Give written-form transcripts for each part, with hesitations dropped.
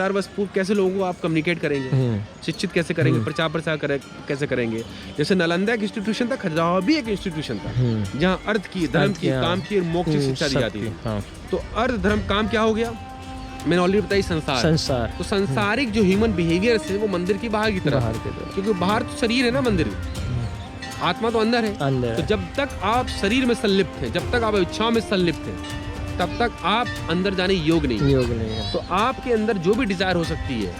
कैसे लोगों को आप कम्युनिकेट करेंगे, शिक्षित कैसे करेंगे, प्रचार प्रसार कैसे करेंगे। जैसे नालंदा एक इंस्टीट्यूशन था, खजुराहो भी एक इंस्टीट्यूशन था, जहाँ अर्थ की, धर्म की, काम की और मोक्ष की शिक्षा दी जाती थी। तो अर्थ, धर्म, काम क्या हो गया, मैंने ऑलरेडी बताई, संसार। तो संसारिक जो ह्यूमन बिहेवियर है वो मंदिर की बाहर की तरफ, क्योंकि बाहर तो शरीर है ना, मंदिर आत्मा तो अंदर है। तो जब तक आप शरीर में संलिप्त हैं, जब तक आप इच्छाओं में संलिप्त हैं, तब तक आप अंदर जाने योग नहीं है। तो आपके अंदर जो भी डिजायर हो सकती है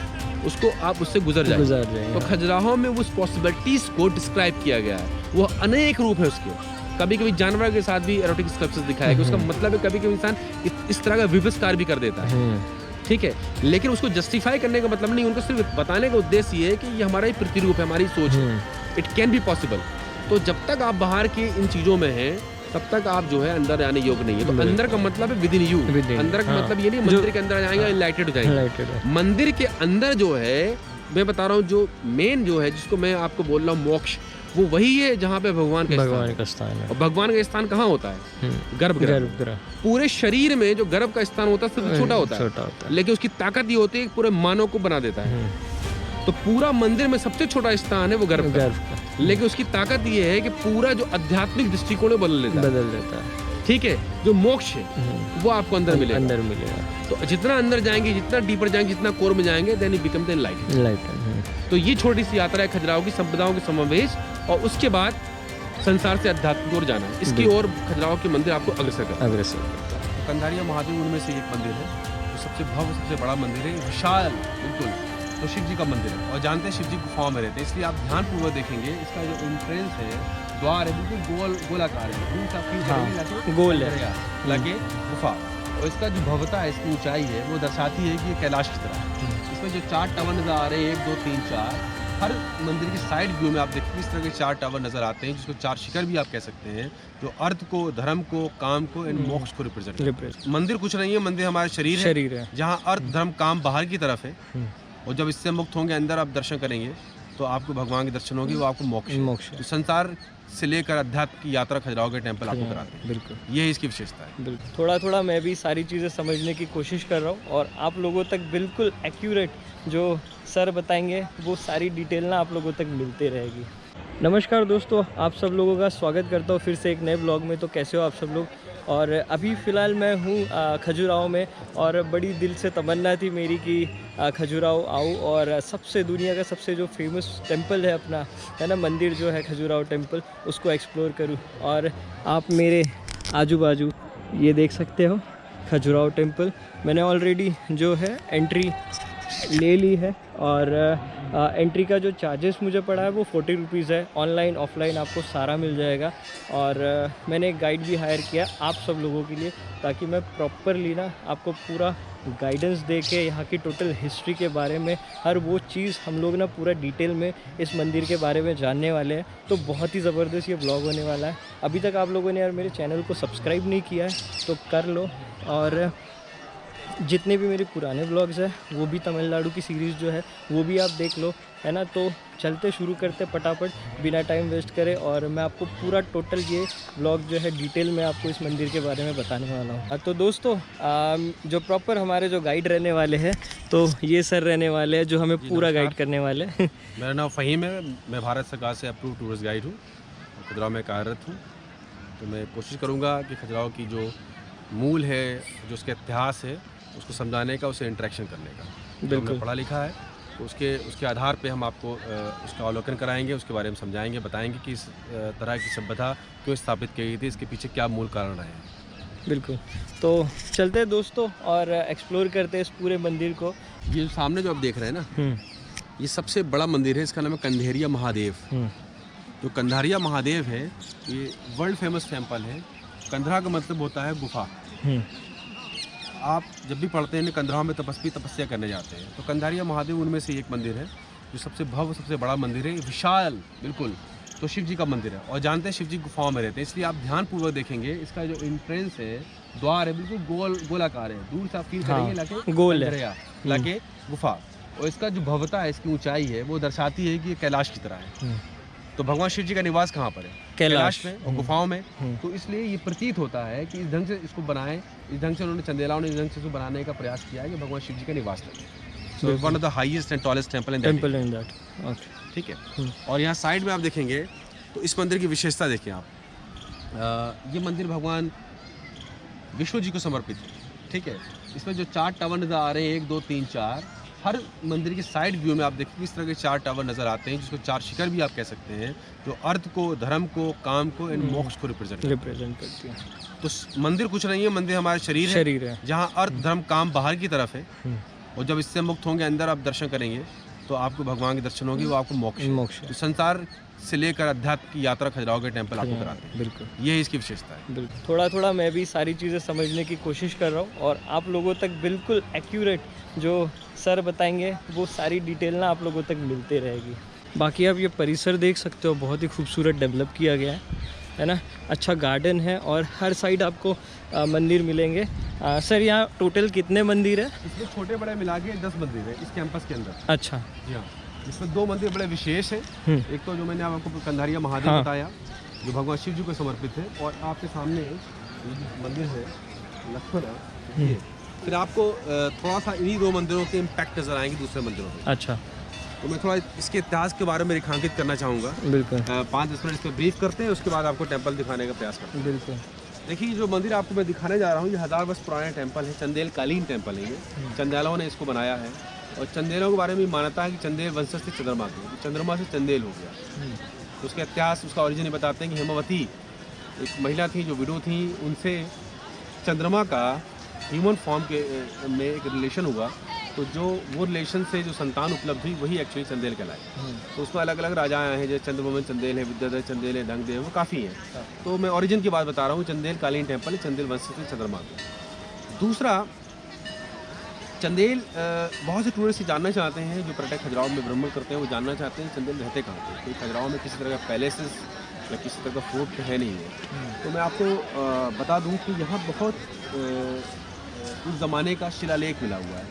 उसको आप उससे गुजर जाए। तो खजुराहो में उस पॉसिबिलिटीज को डिस्क्राइब किया गया है। वो अनेक रूप है उसके। कभी कभी जानवर के साथ भी एरोटिक स्कल्पचर्स दिखाया गया। उसका मतलब है कभी कभी इंसान इस तरह का विवस्कार भी कर देता है, ठीक है, लेकिन उसको जस्टिफाई करने का मतलब नहीं, उनको सिर्फ बताने का उद्देश्य ये है कि ये हमारा ही प्रतिरूप है, हमारी सोच है, इट कैन बी पॉसिबल। तो जब तक आप बाहर की इन चीजों में हैं तब तक आप जो है अंदर आने योग नहीं है। तो अंदर का मतलब है विद इन यू। अंदर का मतलब ये नहीं मंदिर के अंदर जाएंगे इनलाइटेड हो जाएंगे। मंदिर के अंदर जो है, मैं बता रहा हूँ, जो मेन जो है, जिसको मैं आपको बोल रहा हूँ मोक्ष, वो वही है जहाँ पे भगवान का स्थान है। और भगवान का स्थान कहाँ होता है? गर्भगृह। पूरे शरीर में जो गर्भ का स्थान होता है सबसे छोटा होता है, लेकिन उसकी ताकत ये होती है पूरे मानव को बना देता है। तो पूरा मंदिर में सबसे छोटा स्थान है वो गर्भ का, लेकिन उसकी ताकत ये है कि पूरा जो आध्यात्मिक दृष्टिकोण बदल देता है, ठीक है। जो मोक्ष है वो आपको अंदर मिलेगा। तो जितना अंदर जाएंगे, जितना डीपर जाएंगे, जितना कोर में जाएंगे, then you become the enlightened. तो ये छोटी सी यात्रा है खजुराहो की संपदाओं के समावेश, और उसके बाद संसार से अध्यात्म की ओर जाना है। इसकी ओर खजुराहो के मंदिर आपको अग्रसर करता है। कंधारिया महादेव उनमें से एक मंदिर है, जो सबसे भव्य, सबसे बड़ा मंदिर है, विशाल बिल्कुल। तो शिव जी का मंदिर है, और जानते हैं शिव जी गुफाओं में रहते हैं, इसलिए आप ध्यानपूर्वक देखेंगे। इसका जो एंट्रेंस है, द्वार है, बिल्कुल गोलाकार है, गोल है, लगे गुफा। और इसका जो भव्यता है, इसकी ऊंचाई है, वो दर्शाती है कि ये कैलाश की तरह है। इसमें जो 4 टावर नजर आ रहे हैं, 1 2 3 4, हर मंदिर की साइड व्यू में आप देखिए इस तरह के 4 टावर नजर आते हैं, जिसको 4 शिखर भी आप कह सकते हैं, जो अर्थ को, धर्म को, काम को एंड मोक्ष को रिप्रेजेंट। मंदिर कुछ नहीं है, मंदिर हमारा शरीर है, जहाँ अर्थ, धर्म, काम बाहर की तरफ है, और जब इससे मुक्त होंगे, अंदर आप दर्शन करेंगे, तो आपको भगवान के दर्शन होंगे, वो आपको मोक्ष। तो संसार से लेकर अध्यात्म की यात्रा खजुराहो के टेम्पल आपको कराते हैं। बिल्कुल, ये इसकी विशेषता है। थोड़ा थोड़ा मैं भी सारी चीज़ें समझने की कोशिश कर रहा हूँ, और आप लोगों तक बिल्कुल एक्यूरेट जो सर बताएंगे वो सारी डिटेल ना आप लोगों तक मिलते रहेगी। नमस्कार दोस्तों, आप सब लोगों का स्वागत करता हूँ फिर से एक नए ब्लॉग में। तो कैसे हो आप सब लोग? और अभी फ़िलहाल मैं हूँ खजुराहो में, और बड़ी दिल से तमन्ना थी मेरी कि खजुराहो आऊँ और सबसे दुनिया का सबसे जो फेमस टेंपल है अपना, है ना, मंदिर जो है खजुराहो टेंपल, उसको एक्सप्लोर करूँ। और आप मेरे आजू बाजू ये देख सकते हो खजुराहो टेंपल। मैंने ऑलरेडी जो है एंट्री ले ली है, और एंट्री का जो चार्जेस मुझे पड़ा है वो 40 रुपीज़ है। ऑनलाइन ऑफलाइन आपको सारा मिल जाएगा। और मैंने एक गाइड भी हायर किया आप सब लोगों के लिए, ताकि मैं प्रॉपरली ना आपको पूरा गाइडेंस दे के यहाँ की टोटल हिस्ट्री के बारे में, हर वो चीज़ हम लोग ना पूरा डिटेल में इस मंदिर के बारे में जानने वाले हैं। तो बहुत ही ज़बरदस्त ये ब्लॉग होने वाला है। अभी तक आप लोगों ने यार मेरे चैनल को सब्सक्राइब नहीं किया है तो कर लो, और जितने भी मेरे पुराने ब्लॉग्स हैं वो भी तमिलनाडु की सीरीज़ जो है वो भी आप देख लो, है ना। तो चलते शुरू करते फटाफट बिना टाइम वेस्ट करें, और मैं आपको पूरा टोटल ये ब्लॉग जो है डिटेल में आपको इस मंदिर के बारे में बताने वाला हूँ। तो दोस्तों जो प्रॉपर हमारे जो गाइड रहने वाले हैं, तो ये सर रहने वाले हैं जो हमें पूरा गाइड करने वाले हैं। मेरा नाम फ़हीम है, मैं भारत सरकार से अप्रूव टूरिस्ट गाइड हूँ, खजुराहो में कार्यरत हूँ। तो मैं कोशिश करूँगा कि खजुराहो की जो मूल है, जो उसका इतिहास है, उसको समझाने का, उसे इंटरेक्शन करने का। बिल्कुल, पढ़ा लिखा है, तो उसके आधार पे हम आपको उसका अवलोकन कराएंगे, उसके बारे में समझाएंगे, बताएंगे कि इस तरह की सभ्यता क्यों स्थापित की गई थी, इसके पीछे क्या मूल कारण रहे हैं। बिल्कुल, तो चलते हैं दोस्तों और एक्सप्लोर करते हैं इस पूरे मंदिर को। ये सामने जो आप देख रहे हैं ना, ये सबसे बड़ा मंदिर है, इसका नाम है कंधारिया महादेव। जो कंधारिया महादेव है ये वर्ल्ड फेमस टेम्पल है। कंधरा का मतलब होता है गुफा। आप जब भी पढ़ते हैं कंधराओं में तपस्वी तपस्या करने जाते हैं, तो कंधारिया महादेव उनमें से एक मंदिर है, जो सबसे भव्य, सबसे बड़ा मंदिर है, विशाल बिल्कुल। तो शिव जी का मंदिर है, और जानते हैं शिव जी गुफाओं में रहते हैं, इसलिए आप ध्यानपूर्वक देखेंगे। इसका जो एंट्रेंस है, द्वार है, बिल्कुल गोलाकार है, दूर से आप फील करेंगे लाके गोल है, लाके गुफा। और इसका जो भव्यता है, इसकी ऊंचाई है, वो दर्शाती है कि ये कैलाश की तरह है। तो भगवान शिव जी का निवास कहाँ पर है? कैलाश में और गुफाओं में। तो इसलिए ये प्रतीत होता है कि इस ढंग से इसको बनाएं, इस ढंग से उन्होंने, चंदेलाओं ने इस ढंग से इसको बनाने का प्रयास किया है कि भगवान शिव जी का निवास है। So one of the highest and tallest temple in temple in that, okay, ठीक है। और यहाँ साइड में आप देखेंगे तो इस मंदिर की विशेषता देखिए आप, ये मंदिर भगवान विष्णु जी को समर्पित है, ठीक है। इसमें जो 4 टावर नज़र आ रहे हैं, 1 2 3 4, हर मंदिर के साइड व्यू में आप देखिए इस तरह के 4 टावर नज़र आते हैं, जिसको 4 शिखर भी आप कह सकते हैं, जो अर्थ को, धर्म को, काम को एंड मोक्ष को रिप्रेजेंट करती है। तो मंदिर कुछ नहीं है, मंदिर हमारा शरीर है, जहाँ अर्थ, धर्म, काम बाहर की तरफ है, और जब इससे मुक्त होंगे, अंदर आप दर्शन करेंगे तो आपको भगवान के दर्शन होंगे, वो आपको मोक्ष तो संसार से लेकर अध्यात्म की यात्रा खजुराहो के टेंपल आपको कराते हैं। बिल्कुल, ये इसकी विशेषता है। बिल्कुल, थोड़ा थोड़ा मैं भी सारी चीज़ें समझने की कोशिश कर रहा हूँ, और आप लोगों तक बिल्कुल एक्यूरेट जो सर बताएंगे वो सारी डिटेल ना आप लोगों तक मिलते रहेगी। बाकी आप ये परिसर देख सकते हो, बहुत ही खूबसूरत डेवलप किया गया है ना, अच्छा गार्डन है, और हर साइड आपको मंदिर मिलेंगे। सर यहाँ टोटल कितने मंदिर है? इसमें छोटे बड़े मिला के 10 मंदिर है इस कैंपस के अंदर। अच्छा जी हाँ, इसमें 2 मंदिर बड़े विशेष हैं। एक तो जो मैंने आपको कंधारिया महादेव बताया, जो भगवान शिव जी को समर्पित है, और आपके सामने मंदिर है लक्ष्मण। फिर आपको थोड़ा सा इन्हीं 2 मंदिरों के इम्पैक्ट नजर आएंगे दूसरे मंदिरों में। अच्छा, तो मैं थोड़ा इसके इतिहास के बारे में रेखांकित करना चाहूँगा। बिल्कुल, 5-10 मिनट इस पर ब्रीफ करते हैं, उसके बाद आपको टेंपल दिखाने का प्रयास करते हैं। बिल्कुल। देखिए, जो मंदिर आपको मैं दिखाने जा रहा हूँ, ये 1000 वर्ष पुराना टेंपल है, चंदेल कालीन टेंपल है। ये चंदेलों ने इसको बनाया है, और चंदेलों के बारे में मान्यता है कि चंदेल वंशज से चंद्रमा के, चंद्रमा से चंदेल हो गया। तो उसका इतिहास, उसका ओरिजिन ये बताते हैं कि हेमावती एक महिला थी जो विडो थी, उनसे चंद्रमा का ह्यूमन फॉर्म के में एक रिलेशन हुआ, तो जो वो रिलेशन से जो संतान उपलब्ध हुई वही एक्चुअली चंदेल कहलाई। तो उसमें अलग अलग राजा आए हैं, जैसे चंद्रमोहन चंदेल है, विद्याधर चंदेल है, ढंगदेव, वो काफ़ी हैं। तो मैं ओरिजिन की बात बता रहा हूँ, चंदेल कालीन टेंपल है, चंदेल वंश से चंद्रमा को। दूसरा, चंदेल बहुत से टूरिस्ट जानना चाहते हैं, जो पर्यटक खजुराहो में भ्रमण करते हैं, वो जानना चाहते हैं चंदेल रहते कहाँ पे। कोई खजुराहो में किसी तरह का पैलेसेस या किसी तरह का फोर्ट तो है नहीं है। तो मैं आपको बता दूं कि यहाँ बहुत उस ज़माने का शिलालेख मिला हुआ है,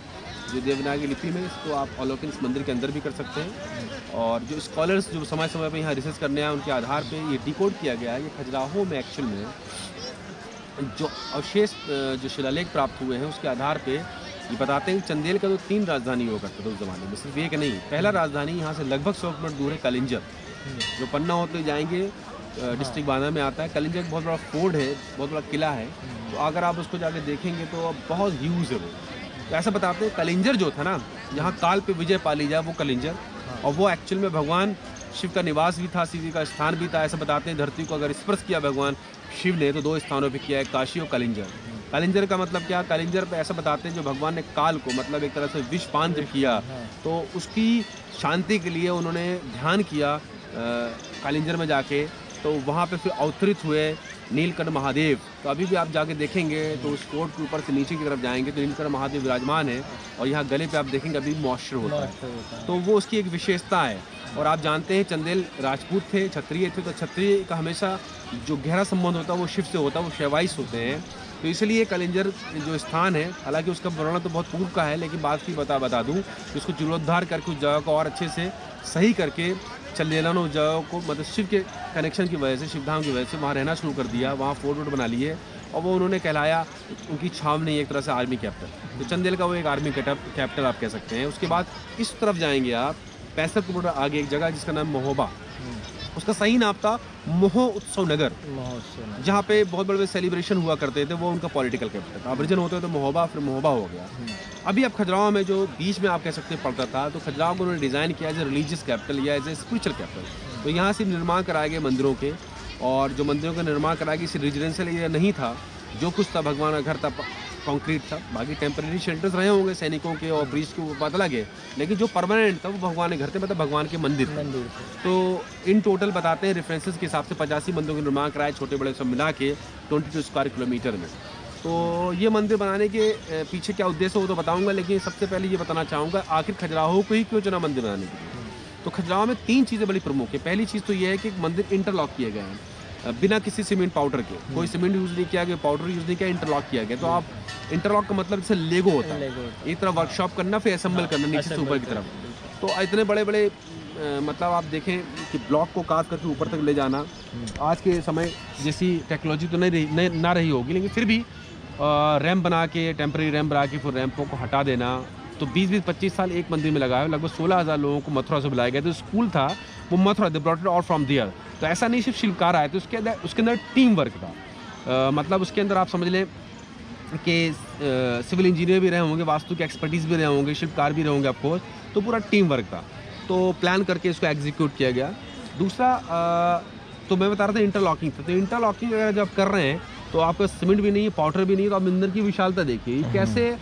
जो देवनागरी लिपि में, इसको आप अवलोकन इस मंदिर के अंदर भी कर सकते हैं। और जो स्कॉलर्स जो समय समय पर यहाँ रिसर्च करने आए, उनके आधार पे ये डिकोड किया गया है। ये खजुराहो में एक्चुअल में जो अवशेष जो शिलालेख प्राप्त हुए हैं, उसके आधार पे ये बताते हैं कि चंदेल का तो 3 राजधानी हुआ करता था उस ज़माने में, सिर्फ एक नहीं। पहला राजधानी यहाँ से लगभग 100 किलोमीटर दूर है कलिंजर, जो पन्ना होते जाएंगे डिस्ट्रिक्ट बांदा में आता है। कलिंजर बहुत बड़ा फोर्ट है, बहुत बड़ा किला है, तो अगर आप उसको जाके देखेंगे तो बहुत ह्यूज है वो। तो ऐसा बताते हैं कलिंजर जो था ना, जहाँ काल पे विजय पा ली जाए, वो कलिंजर, और वो एक्चुअल में भगवान शिव का निवास भी था, शिव जी का स्थान भी था। ऐसा बताते हैं धरती को अगर स्पर्श किया भगवान शिव ने तो 2 स्थानों पे किया है, काशी और कलिंजर। कलिंजर का मतलब क्या? कलिंजर पे ऐसा बताते हैं जो भगवान ने काल को, मतलब एक तरह से विषपान जब किया, तो उसकी शांति के लिए उन्होंने ध्यान किया कलिंजर में जाके, तो वहाँ पे फिर अवतरित हुए नीलकंठ महादेव। तो अभी भी आप जाके देखेंगे तो उस कोट के ऊपर से नीचे की तरफ जाएंगे तो नीलकंठ महादेव विराजमान है, और यहाँ गले पे आप देखेंगे अभी मॉइस्चर होता है, तो वो उसकी एक विशेषता है। और आप जानते हैं चंदेल राजपूत थे, क्षत्रिय थे, तो क्षत्रिय का हमेशा जो गहरा संबंध होता है वो शिव से होता है, वो शैवाइस होते हैं। तो इसलिए कलिंजर जो स्थान है, हालांकि उसका वर्णन तो बहुत पूर्व का है, लेकिन बात की बता दूं कि उसको जीर्णोद्धार करके उस जगह को और अच्छे से सही करके चंदेलों ने उस जगह को, मतलब शिव के कनेक्शन की वजह से, शिवधाम की वजह से वहाँ रहना शुरू कर दिया, वहाँ फोर्ट वोट बना लिए, और वो उन्होंने कहलाया उनकी छाव नहीं, एक तरह से आर्मी कैपिटल। तो चंदेल का वो एक आर्मी कैपिटल आप कह सकते हैं। उसके बाद इस तरफ जाएंगे आप 65 किलोमीटर आगे एक जगह जिसका नाम महोबा, उसका सही नाम था मोहो उत्सव नगर, जहाँ पे बहुत बड़े सेलिब्रेशन हुआ करते थे, वो उनका पॉलिटिकल कैपिटल था। ओरिजिन होते तो महोबा, फिर महोबा हो गया। अभी अब खजुराहो में जो बीच में आप कह सकते हैं पड़ता था, तो खजुराहो को उन्होंने डिज़ाइन किया एज ए रिलीजियस कैपिटल या एज ए स्पिरिचुअल कैपिटल। तो यहाँ से निर्माण कराए गए मंदिरों के, और जो मंदिरों का निर्माण कराया गया इसी रेजिडेंशियल एरिया नहीं था, जो कुछ था भगवान का घर था, कंक्रीट था, बाकी टेम्परेरी शेल्टर्स रहे होंगे सैनिकों के और ब्रिज के, बात अलग है, लेकिन जो परमानेंट था वो भगवान के घर थे, मतलब भगवान के मंदिर। तो इन टोटल बताते हैं रेफरेंसेस के हिसाब से 85 मंदिरों के निर्माण कराए, छोटे बड़े सब मिला के 22 स्क्वायर किलोमीटर में। तो ये मंदिर बनाने के पीछे क्या उद्देश्य हो तो बताऊंगा, लेकिन सबसे पहले ये बताना चाहूँगा आखिर खजुराहो को ही क्यों चुना मंदिर बनाने के लिए। तो खजुराहो में 3 चीज़ें बड़ी प्रमुख है। पहली चीज़ तो ये है कि मंदिर इंटरलॉक किए गए हैं बिना किसी सीमेंट पाउडर के, कोई सीमेंट यूज़ नहीं किया गया, पाउडर यूज़ नहीं किया, इंटरलॉक किया गया। तो आप इंटरलॉक का मतलब जैसे लेगो होता है, एक तरफ वर्कशॉप करना फिर असेंबल करना नीचे से ऊपर की तरफ। तो इतने बड़े बड़े मतलब आप देखें कि ब्लॉक को काट करके ऊपर तक ले जाना, आज के समय जैसी टेक्नोलॉजी तो ना रही होगी, लेकिन फिर भी रैम्प बना के, टेम्प्रेरी रैम्प बना के फिर रैम्पों को हटा देना, तो 20-25 साल एक मंदिर में लगाया, लगभग 16,000 लोगों को मथुरा से बुलाया गया। तो स्कूल था वो Mathura, they brought it all from there. तो ऐसा नहीं सिर्फ शिल्पकार आए थे, उसके अंदर टीम वर्क था। मतलब उसके अंदर आप समझ लें कि सिविल इंजीनियर भी रहे होंगे, वास्तु के एक्सपर्टीज़ भी रहे होंगे, शिल्पकार भी रहे होंगे ऑफकोर्स। तो पूरा टीम वर्क था, तो प्लान करके इसको एग्जीक्यूट किया गया। दूसरा तो मैं बता रहा था इंटरलॉकिंग था। तो इंटरलॉकिंग अगर जब कर रहे हैं तो आपका सीमेंट भी नहीं है, पाउडर भी नहीं है, तो आप अंदर की विशालता देखिए, कैसे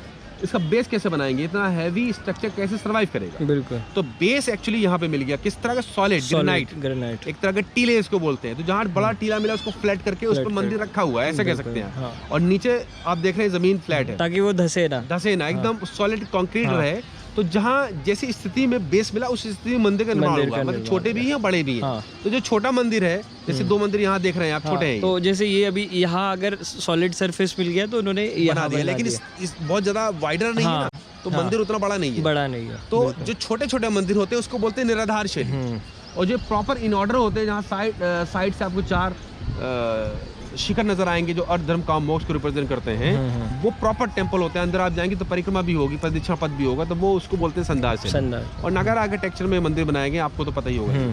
इसका बेस कैसे बनाएंगे, इतना हैवी स्ट्रक्चर कैसे सर्वाइव करेगा। बिल्कुल। तो बेस एक्चुअली यहाँ पे मिल गया किस तरह का, सॉलिड ग्रेनाइट, एक तरह का टीले इसको बोलते हैं। तो जहाँ बड़ा टीला मिला उसको फ्लैट करके उस पर मंदिर रखा हुआ है, ऐसा कह सकते हैं। हाँ। और नीचे आप देख रहे हैं जमीन फ्लैट है, ताकि वो धसे ना, एकदम सॉलिड कंक्रीट रहे। तो जहाँ जैसी स्थिति में बेस मिला उस स्थिति में मंदिर का निर्माण हुआ, मतलब छोटे भी हैं बड़े भी हैं। हाँ। तो जो छोटा मंदिर है, जैसे 2 मंदिर यहाँ देख रहे हैं आप, छोटे हैं। तो जैसे ये अभी यहाँ अगर सॉलिड सरफेस मिल गया तो उन्होंने बना दिया, लेकिन इस बहुत ज्यादा वाइडर नहीं है ना, तो मंदिर उतना बड़ा नहीं है। तो जो छोटे छोटे मंदिर होते हैं उसको बोलते हैं निराधार शैली। और जो प्रॉपर इन ऑर्डर होते हैं, जहाँ साइड से आपको 4 शिखर नजर आएंगे जो अर्थ धर्म काम मोक्ष को रिप्रेजेंट करते हैं, वो प्रॉपर टेंपल होते हैं। अंदर आप जाएंगे तो परिक्रमा भी होगी, प्रदक्षिणा पथ भी होगा, तो वो उसको बोलते हैं संदार से। और नगर आर्किटेक्चर में मंदिर बनाए गए, आपको तो पता ही होगा।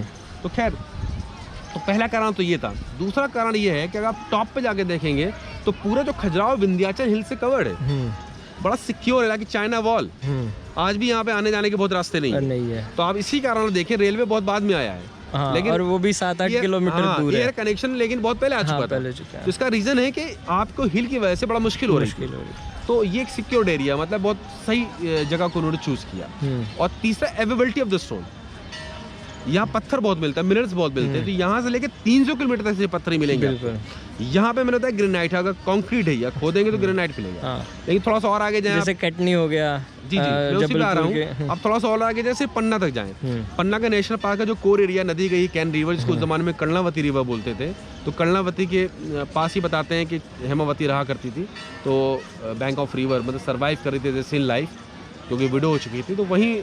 तो खैर, तो पहला कारण तो ये था। दूसरा कारण ये है कि अगर आप टॉप पे जाके देखेंगे तो पूरा जो खजुराहो विंध्याचल हिल से कवर्ड है, बड़ा सिक्योर है, कि चाइना वॉल। आज भी यहाँ पे आने जाने के बहुत रास्ते नहीं है। तो आप इसी कारण देखें, रेलवे बहुत बाद में आया है। हाँ, लेकिन और वो भी 7-8 किलोमीटर दूर है। एयर कनेक्शन लेकिन बहुत पहले आ चुका था। तो इसका रीजन है कि आपको हिल की वजह से बड़ा मुश्किल हो रही है। तो ये एक सिक्योर्ड एरिया, मतलब बहुत सही जगह को उन्होंने चूज किया। और तीसरा, अवेलेबिलिटी ऑफ द स्टोन। यहाँ पत्थर बहुत मिलता है, मिनरल्स बहुत मिलते हैं। तो यहाँ से लेके 300 किलोमीटर तक से पत्थर ही मिलेंगे। यहाँ पे मिलता है ग्रेनाइट, अगर कंक्रीट है या खोदेंगे तो ग्रेनाइट मिलेगा। लेकिन थोड़ा सा और आगे जाए, जैसे कटनी हो गया, जी मैं उसी पे आ रहा हूँ। अब थोड़ा सा और आगे जैसे पन्ना तक जाएं, पन्ना का नेशनल पार्क का जो कोर एरिया, नदी गई कैन रिवर, जिसको उस जमाने में कर्णावती रिवर बोलते थे। तो कर्णावती के पास ही बताते हैं कि हेमावती रहा करती थी। तो बैंक ऑफ रिवर मतलब सर्वाइव कर रही थी सिन लाइफ, क्योंकि विडो हो चुकी थी। तो वहीं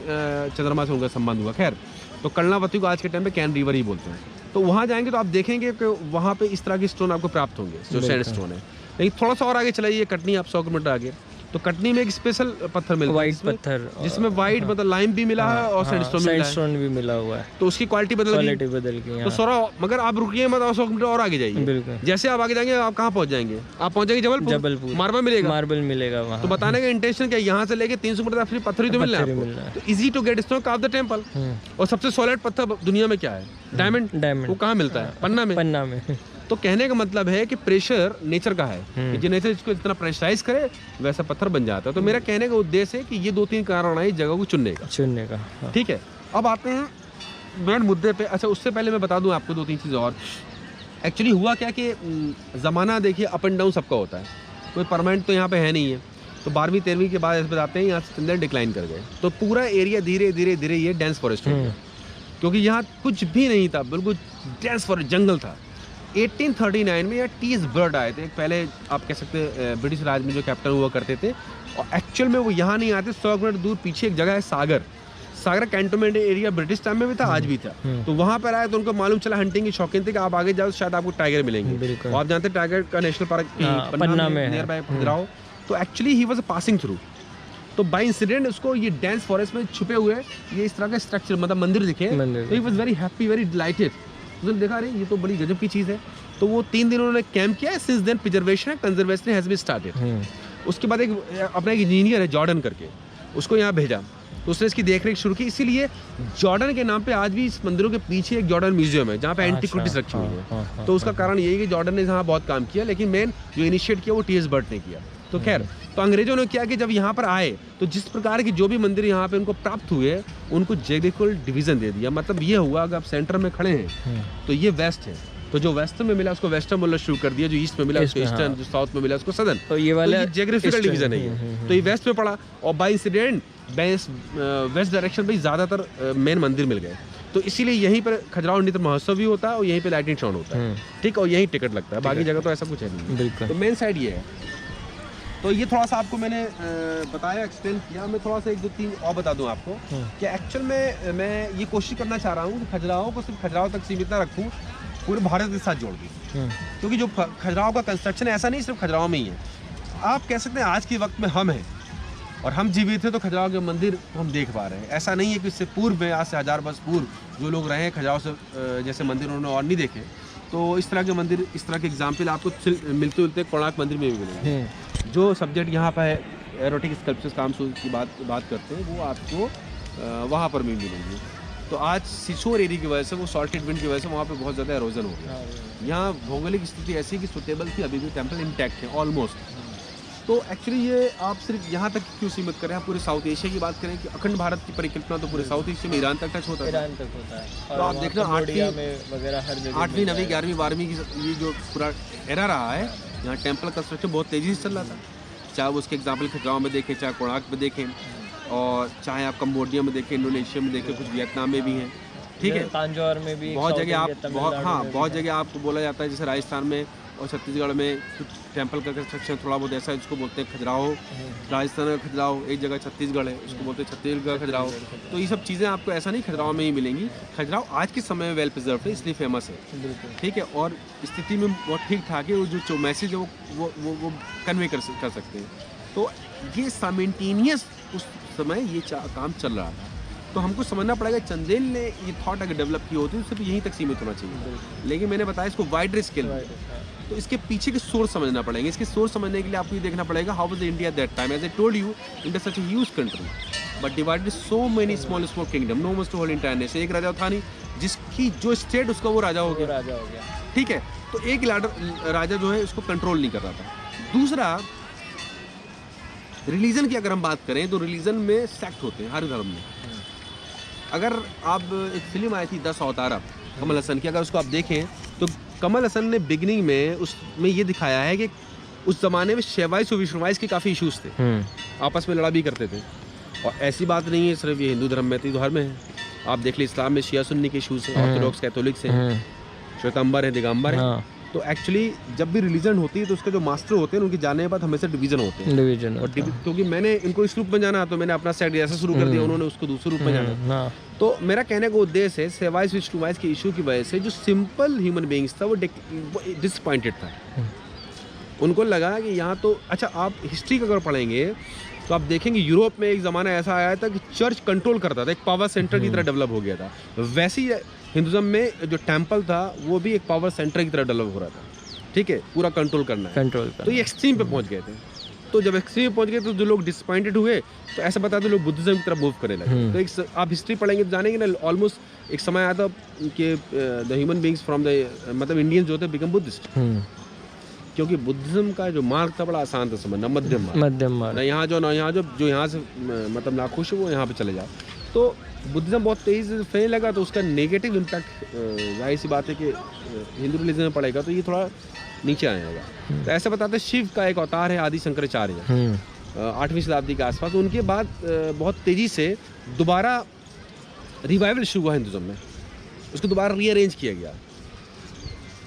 चंद्रमा से उनका संबंध हुआ। खैर, तो कर्णावती को आज के टाइम पे कैन रिवर ही बोलते हैं। तो वहाँ जाएंगे तो आप देखेंगे कि वहाँ पे इस तरह के स्टोन आपको प्राप्त होंगे, जो सैंड स्टोन है। लेकिन थोड़ा सा और आगे चलाइए, कटनी, आप 100 किलोमीटर आगे, तो कटनी में एक स्पेशल पत्थर मिलता है, वाइट पत्थर, जिसमें वाइट मतलब लाइम भी मिला है और सैंडस्टोन भी मिला हुआ है। तो उसकी क्वालिटी बदल गई। तो सोरा, मगर आप रुकिए मत, 100 किलोमीटर और आगे जाइए। जैसे आप आगे जाएंगे, आप कहाँ पहुँच जाएंगे? आप पहुँचेंगे जबलपुर। मार्बल मिलेगा वहाँ। तो बताने का इंटेंशन क्या, यहाँ से लेके 300 मीटर फिर पत्थर ही तो मिल रहा है। तो easy to get stone of the temple. और सबसे सॉलिड पत्थर दुनिया में क्या है? डायमंड। वो कहाँ मिलता है? पन्ना में। तो कहने का मतलब है कि प्रेशर नेचर का है, कि नेचर इसको इतना प्रेशराइज करे वैसा पत्थर बन जाता है। तो मेरा कहने का उद्देश्य है कि ये 2-3 कारण है इस जगह को चुनने का। हाँ। ठीक है, अब आते हैं मेन मुद्दे पे। अच्छा, उससे पहले मैं बता दूं आपको 2-3 चीज़ और। एक्चुअली हुआ क्या कि ज़माना देखिए अप एंड डाउन सबका होता है, कोई परमानेंट तो यहाँ पे है नहीं है। तो 12वीं 13वीं के बाद ऐसे बताते हैं यहाँ से अंदर डिक्लाइन कर गए। तो पूरा एरिया धीरे धीरे ये डेंस फॉरेस्ट हो गया, क्योंकि यहाँ कुछ भी नहीं था, बिल्कुल डेंस फॉरेस्ट, जंगल था। 1839 में यहाँ टीज बर्ड आए थे, पहले आप कह सकते हैं ब्रिटिश राज में जो कैप्टन हुआ करते थे। और एक्चुअल में वो यहाँ नहीं आते, 100 किलोमीटर दूर पीछे एक जगह है सागर कैंटोनमेंट एरिया, ब्रिटिश टाइम में भी था, आज भी था। तो वहाँ पर आए तो उनको मालूम चला, हंटिंग के शौकीन थे, कि आप आगे जाओ तो शायद आपको टाइगर मिलेंगे। और आप जानते हैं टाइगर का नेशनल पार्क पन्ना में नियर बाय खजुराहो। तो actually he was passing through, तो बाय इंसिडेंट उसको ये डेंस फॉरेस्ट में छुपे हुए ये इस तरह का स्ट्रक्चर मतलब मंदिर दिखे। तो he was very happy, very dilated. उसने देखा, अरे ये तो बड़ी गजब की चीज़ है। तो वो 3 दिन उन्होंने कैंप किया। Since then preservation and conservation has been started. उसके बाद एक अपना एक इंजीनियर है जॉर्डन करके, उसको यहाँ भेजा, तो उसने इसकी देखरेख शुरू की। इसीलिए जॉर्डन के नाम पे आज भी इस मंदिरों के पीछे एक जॉर्डन म्यूजियम है, जहाँ पे एंटीक्विटीज रखी हुई है। तो उसका कारण यही है कि जॉर्डन ने यहाँ बहुत काम किया, लेकिन मेन जो इनिशिएट किया वो टीएस बर्ट ने किया। तो खैर, तो अंग्रेजों ने क्या कि जब यहाँ पर आए तो जिस प्रकार के जो भी मंदिर यहाँ पे उनको प्राप्त हुए, उनको जियोग्राफिकल डिवीजन दे दिया। मतलब ये हुआ, अगर आप सेंटर में खड़े हैं तो ये वेस्ट है, तो जो वेस्टर्न में मिला उसको वेस्टर्न बोलना शुरू कर दिया, जो ईस्ट में मिला उसको ईस्टर्न, जो साउथ में मिला उसको सदर्न। तो ये वाला जियोग्राफिकल डिवीजन है, तो ये वेस्ट में पड़ा। और बाय इंसिडेंट वेस्ट डायरेक्शन में ज़्यादातर मेन मंदिर मिल गए। तो इसीलिए यहीं पर खजुराहो नृत्य महोत्सव भी होता है और यहीं पे लाइटिंग शो होता है, ठीक, और यहीं टिकट लगता है, बाकी जगह तो ऐसा कुछ है नहीं। तो मेन साइड ये है। तो ये थोड़ा सा आपको मैंने बताया, एक्सप्लेन किया। मैं थोड़ा सा 1-2-3 और बता दूं आपको कि एक्चुअल में मैं ये कोशिश करना चाह रहा हूँ कि खजुराहो को सिर्फ खजुराहो तक सीमित ना रखूँ, पूरे भारत के साथ जोड़ दूँ। क्योंकि जो खजुराहो का कंस्ट्रक्शन है ऐसा नहीं सिर्फ खजुराहो में ही है, आप कह सकते हैं आज के वक्त में हम हैं, और हम जीवित थे तो खजुराहो के मंदिर को हम देख पा रहे हैं। ऐसा नहीं है कि इससे पूर्व में, आज से 1000 वर्ष पूर्व जो लोग रहे हैं खजुराहो से जैसे मंदिर उन्होंने और नहीं देखे, तो इस तरह के मंदिर, इस तरह के एग्जाम्पल आपको मिलते जुलते कोणार्क मंदिर में भी मिलेंगे। जो सब्जेक्ट यहाँ पर है एरोटिक स्कल्पचर्स काम की बात करते हैं, वो आपको वहाँ पर भी मिलेंगे। तो आज सिसोर एरिया की वजह से, वो सॉल्टेड विंड की वजह से वहाँ पे बहुत ज़्यादा एरोजन हो गया। यहाँ भौगोलिक स्थिति ऐसी कि सुटेबल थी, अभी भी टेम्पल इंटैक्ट है ऑलमोस्ट। तो एक्चुअली ये आप सिर्फ यहाँ तक क्यों सीमित करें, आप पूरे साउथ एशिया की बात करें कि अखंड भारत की परिकल्पना तो पूरे साउथ एशिया में ईरान तक टच होता है। ईरान तक होता है। तो आप देखना 8वीं, 9वीं, 11वीं, 12वीं की ये जो पूरा एरा रहा है, यहाँ टेम्पल कंस्ट्रक्शन बहुत तेज़ी से चल रहा था। चाहे उसके एग्जाम्पल खजुराहो में देखें, चाहे कोणार्क में देखें, और चाहे आप कम्बोडिया में देखें, इंडोनेशिया में देखें, कुछ वियतनाम में भी हैं, ठीक है, तांजौर में भी बहुत जगह आप बहुत जगह आपको बोला जाता है, जैसे राजस्थान में और छत्तीसगढ़ में कुछ टेम्पल का कंस्ट्रक्शन थोड़ा बहुत ऐसा है जिसको बोलते हैं खजुराहो। राजस्थान का खजुराहो, एक जगह छत्तीसगढ़ है उसको बोलते हैं छत्तीसगढ़ का खजुराहो। तो ये सब चीज़ें आपको ऐसा नहीं खजुराहो में ही मिलेंगी। खजुराहो आज के समय में वेल प्रिजर्व है, इसलिए फेमस है, ठीक है, और स्थिति में बहुत ठीक ठाक है। वो जो मैसेज है वो कन्वे कर सकते हैं। तो ये साइमल्टेनियस उस समय ये काम चल रहा था। तो हमको समझना पड़ेगा चंदेल ने ये थॉट अगर डेवलप की होती तो सिर्फ यहीं तक सीमित होना चाहिए, लेकिन मैंने बताया इसको वाइडर स्केल में। तो इसके पीछे के सोर्स समझना पड़ेंगे। इसके सोर्स समझने के लिए आपको ये देखना पड़ेगा how was India that time. As I told you, India such a huge country but divided so many small kingdom, no must to hold entire nation. एक राजा था नहीं जिसकी जो स्टेट उसका वो राजा हो गया, ठीक है। तो एक राजा जो है उसको कंट्रोल नहीं कर रहा था। दूसरा, रिलीजन की अगर हम बात करें तो रिलीजन में सेक्ट होते हैं हर धर्म में। अगर आप, एक फिल्म आई थी 10 अवतार कमल हसन की, अगर उसको आप देखें तो कमल हसन ने बिगिनिंग में उसमें ये दिखाया है कि उस ज़माने में शैवाइस और विष्णुवाइस के काफ़ी इश्यूज थे, आपस में लड़ा भी करते थे। और ऐसी बात नहीं है सिर्फ ये हिंदू धर्म में, तो हर में है। आप देख लीजिए इस्लाम में शिया सुन्नी के इश्यूज हैं, ऑर्थोडॉक्स कैथोलिक्स हैं, श्वेतांबर है, दिगंबर है। तो एक्चुअली जब भी रिलीजन होती है तो उसके जो मास्टर होते हैं उनके जाने के बाद हमेशा डिवीजन होते हैं। और क्योंकि मैंने इनको इस रूप में जाना तो मैंने अपना सेट ऐसा शुरू कर दिया, उन्होंने उसको दूसरे रूप में जाना। तो मेरा कहने का उद्देश्य है सेवाइस विष्णुवाइस के इशू की वजह से जो सिंपल ह्यूमन बीइंग्स था वो डिसअपॉइंटेड था। उनको लगा कि यहाँ तो अच्छा, आप हिस्ट्री का अगर पढ़ेंगे तो आप देखेंगे यूरोप में एक ज़माना ऐसा आया था कि चर्च कंट्रोल करता था, एक पावर सेंटर की तरह डेवलप हो गया था। वैसे ही हिंदुज़म में जो टेम्पल था वो भी एक पावर सेंटर की तरह डेवलप हो रहा था, ठीक है, पूरा कंट्रोल करना है। तो ये एक्सट्रीम पे पहुंच गए थे। तो जब एक्सट्रीम पे पहुंच गए तो जो लोग डिसअपॉइंटेड हुए तो ऐसा बताते लोग बुद्धिज्म की तरफ मूव करने लगे। तो एक आप हिस्ट्री पढ़ेंगे तो जानेंगे ना, ऑलमोस्ट एक समय आया था कि the human beings from the, मतलब इंडियंस जो थे बिकम बुद्धिस्ट, क्योंकि बुद्धिज्म का जो मार्ग था बड़ा आसान था समझना, मध्यम मार्ग। ना यहाँ जो यहाँ से मतलब नाखुश है वो यहाँ पे चले जाओ। तो बुद्धिज्म बहुत तेज़ी से फैलने लगा तो उसका नेगेटिव इम्पैक्ट जाहिर सी बात है कि हिंदू रिलीजन में पड़ेगा, तो ये थोड़ा नीचे आएगा। तो ऐसा बताते हैं शिव का एक अवतार है आदि शंकराचार्य, 8वीं शताब्दी के आसपास। उनके बाद बहुत तेज़ी से दोबारा रिवाइवल शुरू हुआ हिंदुज़म में, उसको दोबारा रीअरेंज किया गया।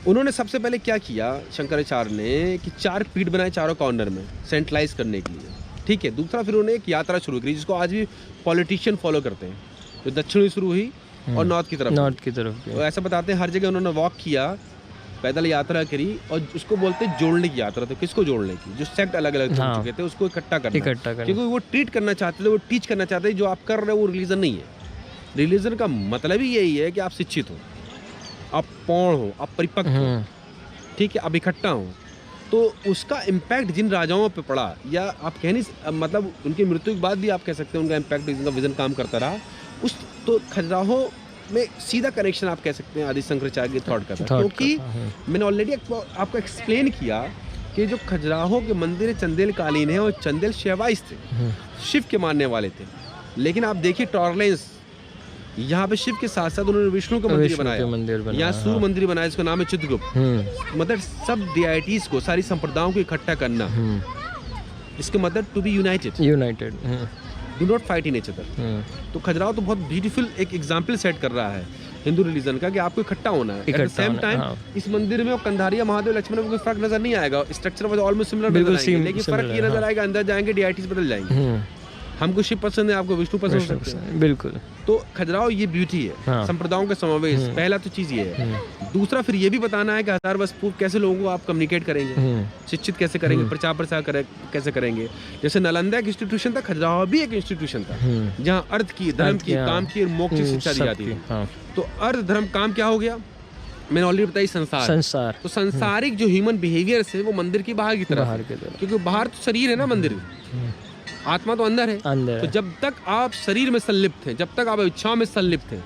उन्होंने सबसे पहले क्या किया शंकराचार्य ने कि 4 पीठ बनाए चारों कॉर्नर में सेंट्रलाइज करने के लिए, ठीक है। दूसरा फिर उन्होंने एक यात्रा शुरू की जिसको आज भी पॉलिटिशियन फॉलो करते हैं, जो दक्षिण में शुरू हुई और नॉर्थ की तरफ। तो ऐसा बताते हैं हर जगह उन्होंने वॉक किया, पैदल यात्रा करी, और उसको बोलते हैं जोड़ने की यात्रा। तो किसको जोड़ने की? जो सेक्ट अलग अलग हो चुके थे उसको इकट्ठा करना, क्योंकि वो ट्रीट करना चाहते थे, वो टीच करना चाहते थे जो आप कर रहे हो वो रिलीजन नहीं है। रिलीजन का मतलब ही यही है कि आप शिक्षित हो, आप पौण हो, आप परिपक्व हो, ठीक है, आप इकट्ठा हो। तो उसका इम्पैक्ट जिन राजाओं पे पड़ा, या आप कह नहीं, मतलब उनकी मृत्यु के बाद भी आप कह सकते हैं उनका इम्पैक्ट, उनका विजन काम करता रहा उस। तो खजुराहो में सीधा कनेक्शन आप कह सकते हैं आदि शंकराचार्य के थॉट का था, क्योंकि मैंने ऑलरेडी आपको एक्सप्लेन किया कि जो खजुराहो के मंदिर चंदेल कालीन है और चंदेल शैवाइस थे, शिव के मानने वाले थे। लेकिन आप देखिए टॉरलेंस, यहाँ पे शिव के साथ साथ उन्होंने विष्णु का मंदिर बनाया, यहाँ सूर्य मंदिर बनाया जिसका नाम है चित्रगुप्त। मतलब सब डिआइटीज को, सारी संप्रदायों को इकट्ठा करना, इसके मतलब to be united, do not fight in each other. तो खजुराहो तो बहुत ब्यूटीफुल एक एग्जाम्पल सेट कर रहा है हिंदू रिलीजन का कि आपको इकट्ठा होना है। एट द सेम टाइम इस मंदिर में कंधारिया महादेव लक्ष्मण में कोई फर्क नजर नहीं आएगा, स्ट्रक्चर वाइज ऑलमोस्ट सिमिलर नजर आएंगे, लेकिन फर्क ये नजर आएगा अंदर जाएंगे डिआइटीज बदल जाएंगे। हमको शिव पसंद है, आपको विष्णु पसंद हो सकते हैं। बिल्कुल। तो खजुराहो ये ब्यूटी है, हाँ। संप्रदायों का समावेश। पहला तो चीज ये है। दूसरा फिर ये भी बताना है कि 1000 वर्ष पूर्व कैसे लोगों को आप कम्युनिकेट करेंगे, शिक्षित कैसे करेंगे, प्रचार प्रसार कैसे करेंगे। जैसे नालंदा एक इंस्टीट्यूशन था, खजुराहो भी एक इंस्टीट्यूशन था, जहाँ अर्थ की, धर्म की, काम की और मोक्ष की शिक्षा दी जाती थी। तो अर्थ, धर्म, काम क्या हो गया, मैंने ऑलरेडी बताई, संसार। तो संसारिक जो ह्यूमन बिहेवियर है वो मंदिर की बाहर की तरफ, क्योंकि बाहर तो शरीर है ना, मंदिर, आत्मा तो अंदर है। तो जब तक आप शरीर में संलिप्त हैं, जब तक आप इच्छाओं में संलिप्त हैं,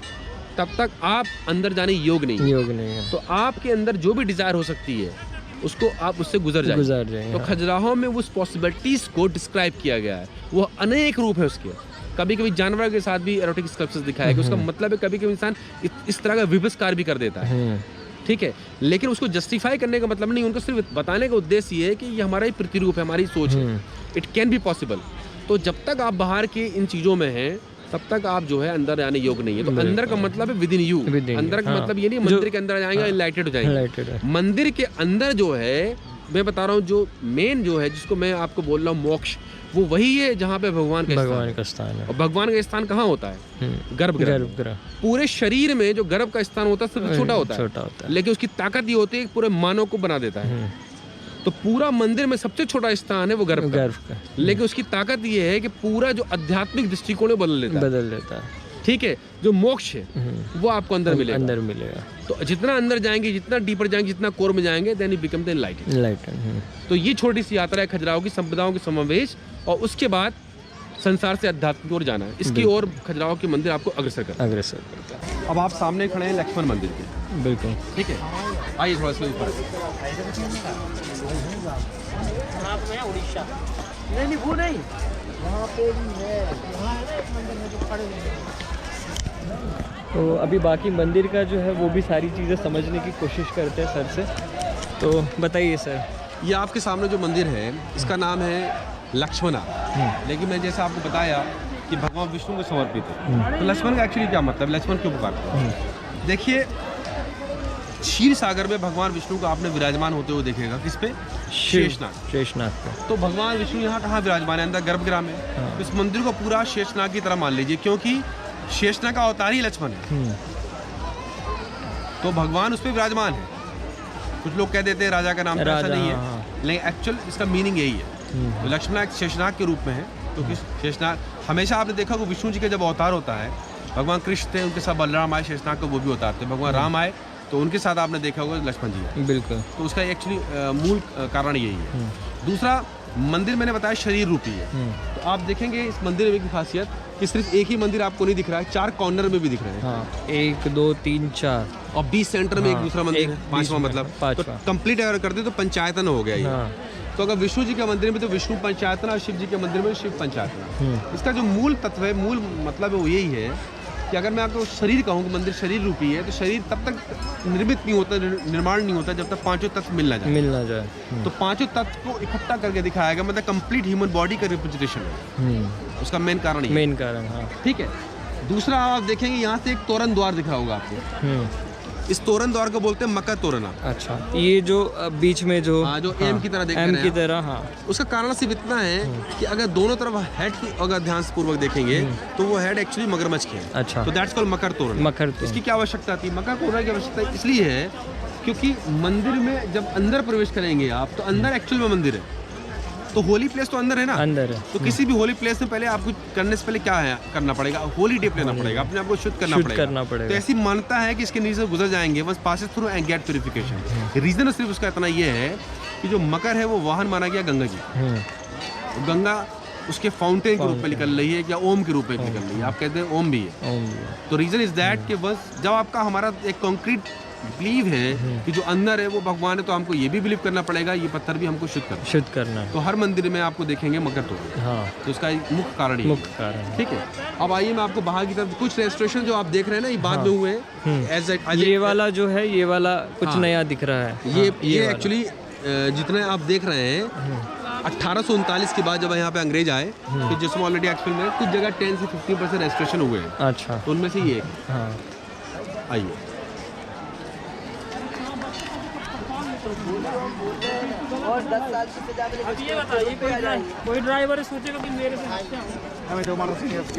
तब तक आप अंदर जाने योग नहीं है। तो आपके अंदर जो भी डिजायर हो सकती है उसको आप उससे गुजर जाए। तो खजुराहो में उस पॉसिबिलिटीज को डिस्क्राइब किया गया है। वो अनेक रूप है उसके। कभी कभी जानवर के साथ भी एरोटिक स्कल्पचर्स दिखाया गया। उसका मतलब है कभी कभी इंसान इस तरह का विभत्सकार भी कर देता है, ठीक है, लेकिन उसको जस्टिफाई करने का मतलब नहीं, उनको सिर्फ बताने का उद्देश्य ये है कि ये हमारा ही प्रतिरूप है, हमारी सोच है, इट कैन बी पॉसिबल। तो जब तक आप बाहर के इन चीजों में हैं तब तक आप जो है अंदर जाने योग नहीं है। तो अंदर का मतलब है विद इन यू। अंदर का मतलब ये नहीं मंदिर के अंदर जाएंगे एनलाइटेड हो जाएंगे। मंदिर के अंदर जो है, मैं बता रहा हूँ, जो मेन जो है, जिसको मैं आपको बोल रहा हूँ मोक्ष, वो वही है जहाँ पे भगवान का स्थान है। और भगवान का स्थान कहाँ होता है, गर्भगृह। पूरे शरीर में जो गर्भ का स्थान होता है सबसे छोटा होता है, लेकिन उसकी ताकत ये होती है कि पूरे मानव को बना देता है। तो पूरा मंदिर में सबसे छोटा स्थान है वो गर्भ का, लेकिन उसकी ताकत ये है कि पूरा जो आध्यात्मिक दृष्टिकोण बदल लेता है। ठीक है, जो मोक्ष है वो आपको अंदर मिलेगा। तो जितना अंदर जाएंगे, जितना डीपर जाएंगे, जितना कोर में जाएंगे, then you become the enlightened. तो ये छोटी सी यात्रा है खजुराहो की, संप्रदायों के समावेश, और उसके बाद संसार से अध्यात्म की ओर जाना है। इसकी ओर खजुराहो के मंदिर आपको अग्रसर करता है। अब आप सामने खड़े हैं लक्ष्मण मंदिर के, बिल्कुल, ठीक है। आइए थोड़ा सा ऊपर। उड़ीसा नहीं, वो नहीं, वहाँ पे भी है, तो अभी बाकी मंदिर का जो है वो भी सारी चीज़ें समझने की कोशिश करते हैं सर से। तो बताइए सर। ये आपके सामने जो मंदिर है इसका नाम है लक्ष्मणा, लेकिन मैं जैसा आपको बताया कि भगवान विष्णु को समर्पित है। तो लक्ष्मण का एक्चुअली क्या मतलब, लक्ष्मण क्यों पुकारते हैं? देखिए, क्षीर सागर में भगवान विष्णु को आपने विराजमान होते हुए देखेगा, किस पे, शेषनाग पे। तो भगवान विष्णु यहाँ कहाँ विराजमान है, अंदर गर्भगृह में। तो इस मंदिर को पूरा शेषनाग की तरह मान लीजिए, क्योंकि शेषनाग का अवतार ही लक्ष्मण है। तो भगवान उस पर विराजमान है। कुछ लोग कह देते हैं राजा का नाम, ऐसा नहीं है, लेकिन एक्चुअल इसका मीनिंग यही है। तो लक्ष्मण एक शेषनाग के रूप में है, क्योंकि शेषनाग हमेशा आपने देखा कि विष्णु जी का जब अवतार होता है, भगवान कृष्ण थे, उनके साथ बलराम आए, शेषनाग को वो भी अवतार थे। भगवान राम आए तो उनके साथ आपने देखा होगा लक्ष्मण जी, बिल्कुल। तो उसका एक्चुअली मूल कारण यही है। दूसरा, मंदिर मैंने बताया शरीर रूपी है। तो आप देखेंगे इस मंदिर में की खासियत कि सिर्फ एक ही मंदिर आपको नहीं दिख रहा है, 4 कॉर्नर में भी दिख रहे हैं। 1 2 3 4 और 20 सेंटर में एक दूसरा मंदिर, 5वां मतलब। तो कंप्लीट अगर करते तो पंचायतन हो गया ये। तो अगर विष्णु जी के मंदिर में तो विष्णु पंचायतना, और शिव जी के मंदिर में शिव पंचायतना। इसका जो मूल तत्व है, मूल मतलब है वो यही है कि अगर मैं आपको शरीर कहूँ कि मंदिर शरीर रूपी है, तो शरीर तब तक निर्मित नहीं होता, निर्माण नहीं होता जब तक 5 तत्व मिल ना जाए। तो 5 तत्व को इकट्ठा करके दिखाया गया, मतलब कंप्लीट ह्यूमन बॉडी का रिप्रेजेंटेशन है। उसका मेन कारण, हाँ, ठीक है। दूसरा, आप देखेंगे यहाँ से एक तोरण द्वार दिख रहा होगा आपको। इस तोरण द्वार को बोलते हैं मकर तोरणा। अच्छा, ये जो बीच में जो एम की तरह देख रहे हैं, एम की तरह, हाँ। उसका कारण सिर्फ इतना है कि अगर दोनों तरफ हेड की अगर ध्यान पूर्वक देखेंगे तो वो हेड एक्चुअली मगरमच्छ के है। अच्छा, तो दैट्स कॉल्ड मकर तोरण। इसकी क्या आवश्यकता थी? मकर तोरण की आवश्यकता इसलिए है क्योंकि मंदिर में जब अंदर प्रवेश करेंगे आप, तो अंदर एक्चुअल में मंदिर है। तो होली प्लेस तो अंदर है ना, अंदर है। तो किसी भी होली प्लेस में पहले आपको करने से पहले क्या है करना पड़ेगा, होली डिप लेना पड़ेगा, अपने आप को शुद्ध करना पड़ेगा। तो ऐसी मान्यता है कि इसके नीचे गुजर जाएंगे, बस passes through and get purification. Reason सिर्फ उसका इतना ये है कि जो मकर है वो वाहन माना गया गंगा जी। तो गंगा उसके फाउंटेन के रूप में निकल रही है, या ओम के रूप में निकल रही है। आप कहते हैं ओम भी है। तो रीजन इज दैट कि बस जब आपका हमारा एक कॉन्क्रीट बिलीव है कि जो अंदर है वो भगवान है, तो हमको ये भी बिलीव करना पड़ेगा ये पत्थर भी हमको शुद्ध करना है। तो हर मंदिर में आपको देखेंगे मकर तोरण, हाँ। तो उसका एक मुख्य कारण, ठीक है। अब आइए मैं आपको बाहर की तरफ कुछ रेस्टोरेशन जो आप देख रहे हैं ना, ये बाद में हुए हैं। ये वाला जो है, ये वाला कुछ नया दिख रहा है। ये एक्चुअली जितने आप देख रहे हैं 1839 के बाद जब यहाँ पे अंग्रेज आए, तो जिसमें ऑलरेडी एक्चुअल में कुछ जगह 10 से 50% रेस्टोरेशन हुए हैं। अच्छा, तो उनमें से ये आइए। और 10 साल की सजा मिलेगी। अब ये बताइए कोई ड्राइवर सोचेगा कि मेरे से